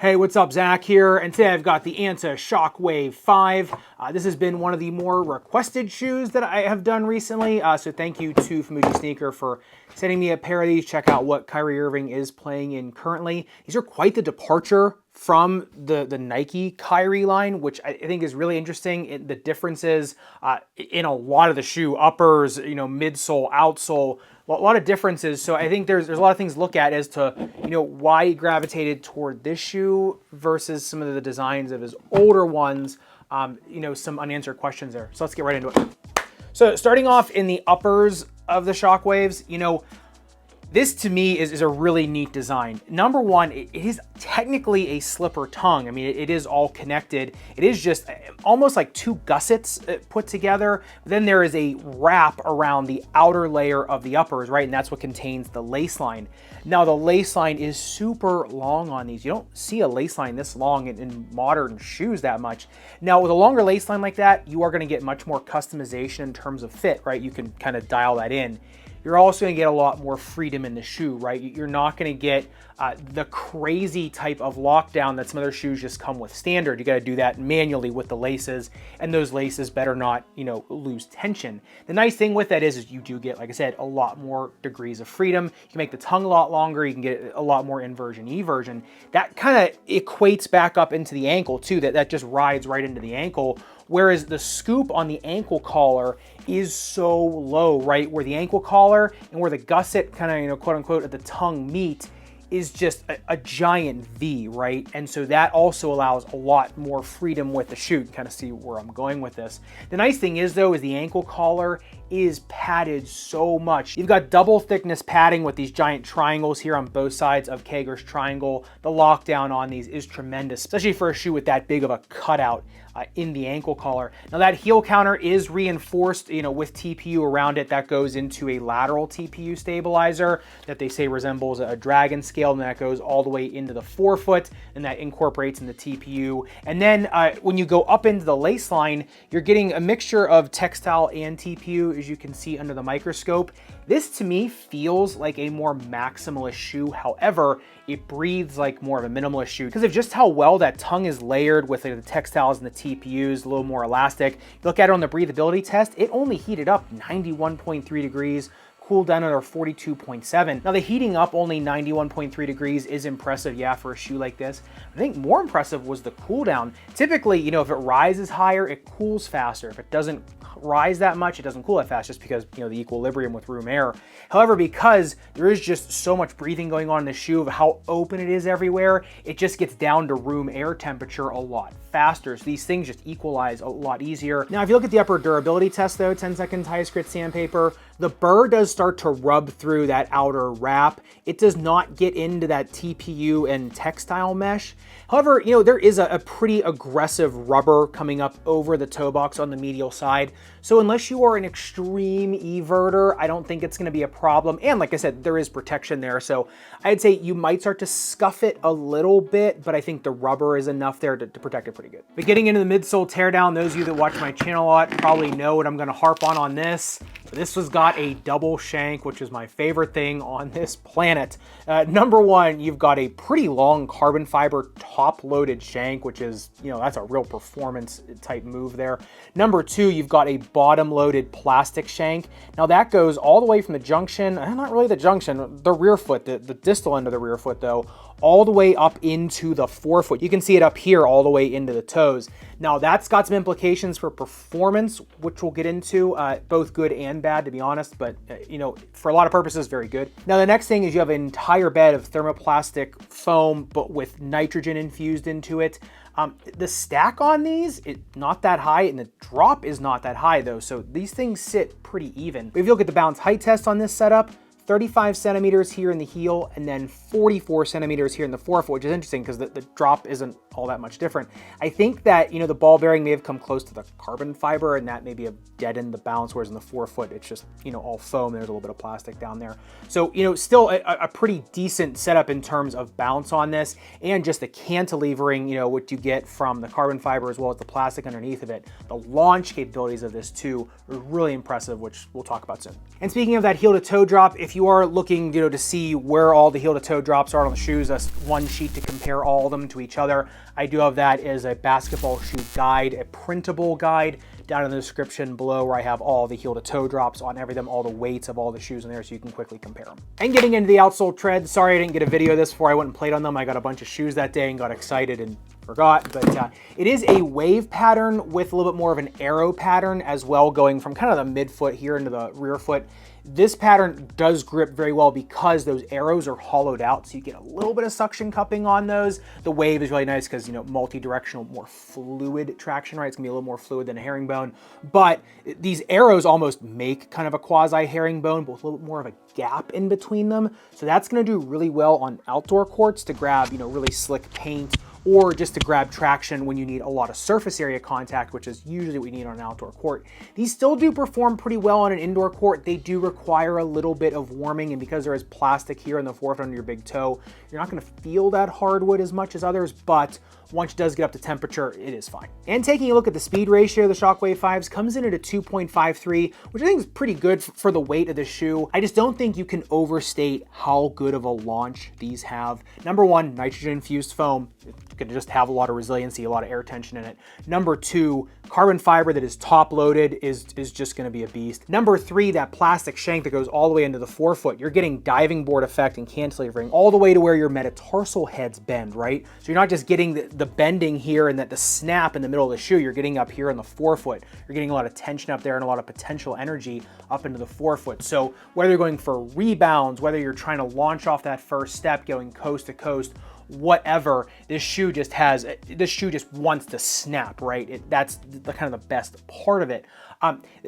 Hey, what's up? Zach here, and today I've got the Anta Shock Wave 5. This has been one of the more requested shoes that I have done recently, so thank you to Famuji Sneaker for sending me a pair of these. Check out what Kyrie Irving is playing in currently. These are quite the departure from the Nike Kyrie line, which I think is really interesting. The differences in a lot of the shoe, uppers, midsole, outsole, a lot of differences. So I think there's a lot of things to look at as to why he gravitated toward this shoe versus some of the designs of his older ones. Some unanswered questions there. So let's get right into it. So starting off in the uppers of the Shock Waves, this to me is a really neat design. Number one, it is technically a slipper tongue. I mean, it is all connected. It is just almost like two gussets put together. Then there is a wrap around the outer layer of the uppers, right? And that's what contains the lace line. Now the lace line is super long on these. You don't see a lace line this long in modern shoes that much. Now with a longer lace line like that, you are gonna get much more customization in terms of fit, right? You can kind of dial that in. You're also gonna get a lot more freedom in the shoe, right? You're not gonna get the crazy type of lockdown that some other shoes just come with standard. You gotta do that manually with the laces, and those laces better not, lose tension. The nice thing with that is you do get, like I said, a lot more degrees of freedom. You can make the tongue a lot longer. You can get a lot more inversion, eversion. That kind of equates back up into the ankle too. That just rides right into the ankle. Whereas the scoop on the ankle collar is so low, right? Where the ankle collar and where the gusset kind of, quote unquote, at the tongue meet is just a giant V, right? And so that also allows a lot more freedom with the shoe. You can kind of see where I'm going with this. The nice thing is though, is the ankle collar is padded so much. You've got double thickness padding with these giant triangles here on both sides of Kager's triangle. The lockdown on these is tremendous, especially for a shoe with that big of a cutout in the ankle collar. Now that heel counter is reinforced, with TPU around it. That goes into a lateral TPU stabilizer that they say resembles a dragon scale, and that goes all the way into the forefoot, and that incorporates in the TPU. And then when you go up into the lace line, you're getting a mixture of textile and TPU, as you can see under the microscope. This to me feels like a more maximalist shoe. However, it breathes like more of a minimalist shoe because of just how well that tongue is layered with the textiles and the TPUs, a little more elastic. You look at it on the breathability test, it only heated up 91.3 degrees. Cooled down at 42.7. Now the heating up only 91.3 degrees is impressive, yeah, for a shoe like this. I think more impressive was the cool down. Typically, if it rises higher, it cools faster. If it doesn't rise that much, it doesn't cool that fast just because, the equilibrium with room air. However, because there is just so much breathing going on in the shoe of how open it is everywhere, it just gets down to room air temperature a lot faster. So these things just equalize a lot easier. Now, if you look at the upper durability test though, 10 seconds highest grit sandpaper, the burr does start to rub through that outer wrap. It does not get into that TPU and textile mesh. However, there is a pretty aggressive rubber coming up over the toe box on the medial side. So unless you are an extreme everter, I don't think it's gonna be a problem. And like I said, there is protection there. So I'd say you might start to scuff it a little bit, but I think the rubber is enough there to protect it pretty good. But getting into the midsole teardown, those of you that watch my channel a lot probably know what I'm gonna harp on this. This was got a double shank, which is my favorite thing on this planet. Number one, you've got a pretty long carbon fiber top-loaded shank, which is, that's a real performance type move there. Number two, you've got a bottom-loaded plastic shank. Now that goes all the way from the junction, not really the junction, the rear foot, the distal end of the rear foot though, all the way up into the forefoot. You can see it up here all the way into the toes. Now that's got some implications for performance, which we'll get into, both good and bad to be honest, but for a lot of purposes, very good. Now the next thing is you have an entire bed of thermoplastic foam, but with nitrogen infused into it. The stack on these, it's not that high, and the drop is not that high though, so these things sit pretty even. If you look at the bounce height test on this setup, 35 centimeters here in the heel, and then 44 centimeters here in the forefoot, which is interesting because the drop isn't all that much different. I think that, the ball bearing may have come close to the carbon fiber, and that maybe have deadened the bounce, whereas in the forefoot, it's just, all foam. There's a little bit of plastic down there. So, still a pretty decent setup in terms of bounce on this, and just the cantilevering, what you get from the carbon fiber as well as the plastic underneath of it. The launch capabilities of this too are really impressive, which we'll talk about soon. And speaking of that heel to toe drop, if you are looking, to see where all the heel to toe drops are on the shoes, that's one sheet to compare all of them to each other. I do have that as a basketball shoe guide, a printable guide down in the description below, where I have all the heel to toe drops on every them, all the weights of all the shoes in there, so you can quickly compare them. And getting into the outsole tread, sorry I didn't get a video of this before I went and played on them. I got a bunch of shoes that day and got excited and forgot, but it is a wave pattern with a little bit more of an arrow pattern as well, going from kind of the midfoot here into the rear foot. This pattern does grip very well because those arrows are hollowed out, so you get a little bit of suction cupping on those. The wave is really nice because, multi-directional, more fluid traction, right? It's gonna be a little more fluid than a herringbone, but these arrows almost make kind of a quasi herringbone, but with a little bit more of a gap in between them. So that's gonna do really well on outdoor courts to grab, really slick paint, or just to grab traction when you need a lot of surface area contact, which is usually what you need on an outdoor court. These still do perform pretty well on an indoor court. They do require a little bit of warming, and because there is plastic here in the forefoot under your big toe, you're not gonna feel that hardwood as much as others, but once it does get up to temperature, it is fine. And taking a look at the speed ratio, the Shock Wave 5s comes in at a 2.53, which I think is pretty good for the weight of the shoe. I just don't think you can overstate how good of a launch these have. Number one, nitrogen infused foam. It's gonna just have a lot of resiliency, a lot of air tension in it. Number two, carbon fiber that is top loaded is just gonna be a beast. Number three, that plastic shank that goes all the way into the forefoot. You're getting diving board effect and cantilevering all the way to where your metatarsal heads bend, right? So you're not just getting the bending here and the snap in the middle of the shoe, you're getting up here in the forefoot. You're getting a lot of tension up there and a lot of potential energy up into the forefoot. So whether you're going for rebounds, whether you're trying to launch off that first step, going coast to coast, whatever, this shoe just wants to snap, right? That's the kind of the best part of it.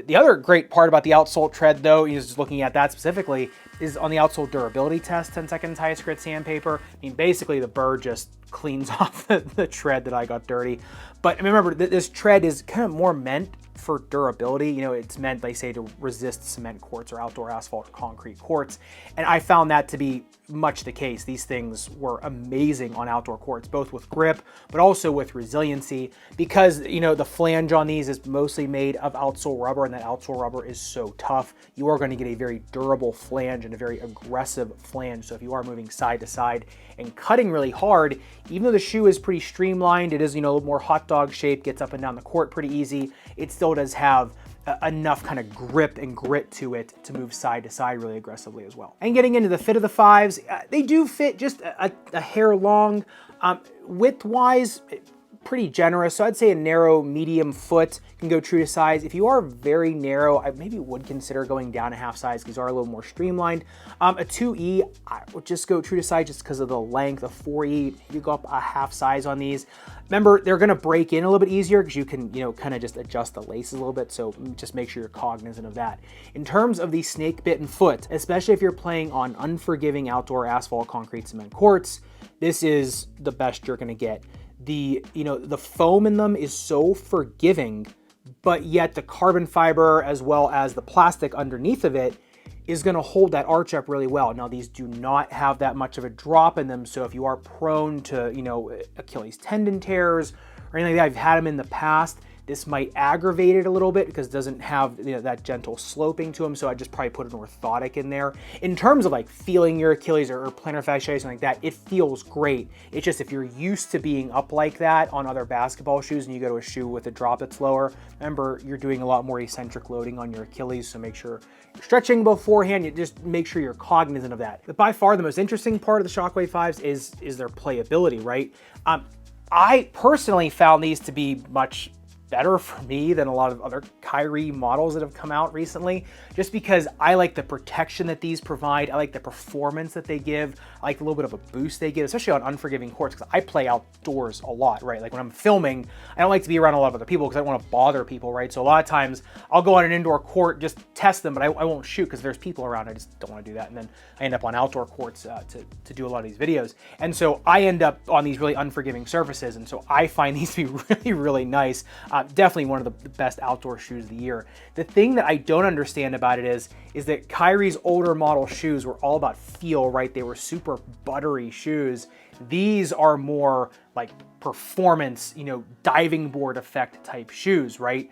The other great part about the outsole tread, though, is just looking at that specifically, is on the outsole durability test, 10 seconds highest grit sandpaper. I mean, basically the burr just cleans off the tread that I got dirty. But remember, this tread is kind of more meant for durability. It's meant, they say, to resist cement courts or outdoor asphalt or concrete courts. And I found that to be much the case. These things were amazing on outdoor courts, both with grip, but also with resiliency, because, the flange on these is mostly made of outsole rubber, and that outsole rubber is so tough. You are going to get a very durable flange and a very aggressive flange. So if you are moving side to side and cutting really hard, even though the shoe is pretty streamlined, it is, a little more hot dog shape, gets up and down the court pretty easy, it still does have enough kind of grip and grit to it to move side to side really aggressively as well. And getting into the fit of the fives, they do fit just a hair long. Width-wise, pretty generous. So I'd say a narrow, medium foot can go true to size. If you are very narrow, I maybe would consider going down a half size because you are a little more streamlined. A 2E, I would just go true to size just because of the length. A 4E, you go up a half size on these. Remember, they're gonna break in a little bit easier because you can, kind of just adjust the laces a little bit. So just make sure you're cognizant of that. In terms of the snake bitten foot, especially if you're playing on unforgiving outdoor asphalt, concrete, cement courts, this is the best you're gonna get. The foam in them is so forgiving, but yet the carbon fiber as well as the plastic underneath of it is going to hold that arch up really well. Now, these do not have that much of a drop in them, so if you are prone to, Achilles tendon tears or anything like that, I've had them in the past, this might aggravate it a little bit because it doesn't have that gentle sloping to them, so I just probably put an orthotic in there. In terms of like feeling your Achilles or plantar fasciitis, something like that, it feels great. It's just if you're used to being up like that on other basketball shoes and you go to a shoe with a drop that's lower, remember, you're doing a lot more eccentric loading on your Achilles, so make sure you're stretching beforehand. You just make sure you're cognizant of that. But by far the most interesting part of the Shock Wave 5s is their playability, right? I personally found these to be much better for me than a lot of other Kyrie models that have come out recently, just because I like the protection that these provide. I like the performance that they give. I like a little bit of a boost they give, especially on unforgiving courts, because I play outdoors a lot, right? Like when I'm filming, I don't like to be around a lot of other people because I don't want to bother people, right? So a lot of times I'll go on an indoor court, just test them, but I won't shoot because there's people around. I just don't want to do that. And then I end up on outdoor courts to do a lot of these videos. And so I end up on these really unforgiving surfaces. And so I find these to be really, really nice. Definitely one of the best outdoor shoes of the year. The thing that I don't understand about it is that Kyrie's older model shoes were all about feel, right? They were super buttery shoes. These are more like performance, diving board effect type shoes, right?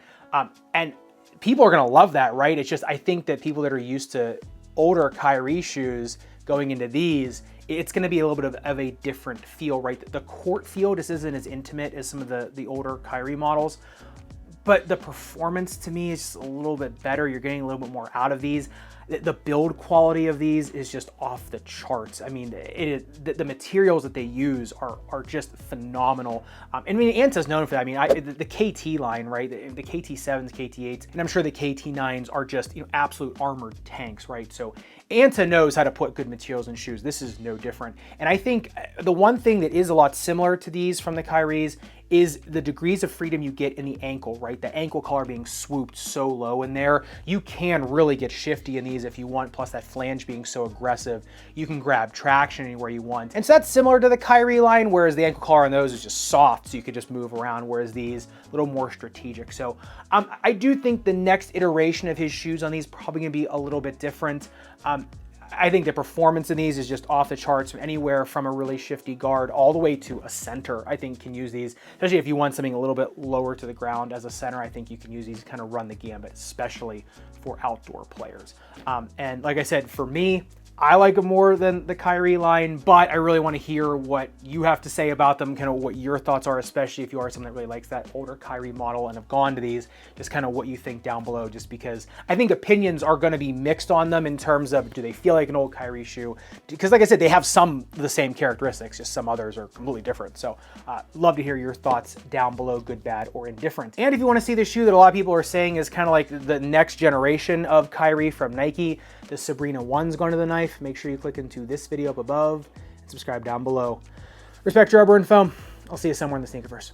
And people are gonna love that, right? It's just, I think that people that are used to older Kyrie shoes going into these, it's going to be a little bit of a different feel, right? The court feel just isn't as intimate as some of the older Kyrie models, but the performance to me is just a little bit better. You're getting a little bit more out of these. The build quality of these is just off the charts. I mean, the materials that they use are just phenomenal. I mean, Anta's known for that. I mean, the KT line, right? The KT7s, KT8s, and I'm sure the KT9s are just, you know, absolute armored tanks, right? So Anta knows how to put good materials in shoes. This is no different. And I think the one thing that is a lot similar to these from the Kyries is the degrees of freedom you get in the ankle, right? The ankle collar being swooped so low in there. You can really get shifty in these if you want, plus that flange being so aggressive. You can grab traction anywhere you want. And so that's similar to the Kyrie line, whereas the ankle collar on those is just soft, so you could just move around, whereas these a little more strategic. So I do think the next iteration of his shoes on these probably gonna be a little bit different. I think the performance in these is just off the charts. Anywhere from a really shifty guard all the way to a center, I think can use these, especially if you want something a little bit lower to the ground as a center. I think you can use these to kind of run the gambit, especially for outdoor players. And like I said, for me, I like them more than the Kyrie line, but I really want to hear what you have to say about them, kind of what your thoughts are, especially if you are someone that really likes that older Kyrie model and have gone to these, just kind of what you think down below, just because I think opinions are going to be mixed on them in terms of, do they feel like an old Kyrie shoe? Because like I said, they have some of the same characteristics, just some others are completely different. So love to hear your thoughts down below, good, bad, or indifferent. And if you want to see the shoe that a lot of people are saying is kind of like the next generation of Kyrie from Nike, the Sabrina 1's going to the knife, make sure you click into this video up above and subscribe down below. Respect your rubber and foam. I'll see you somewhere in the Sneakerverse.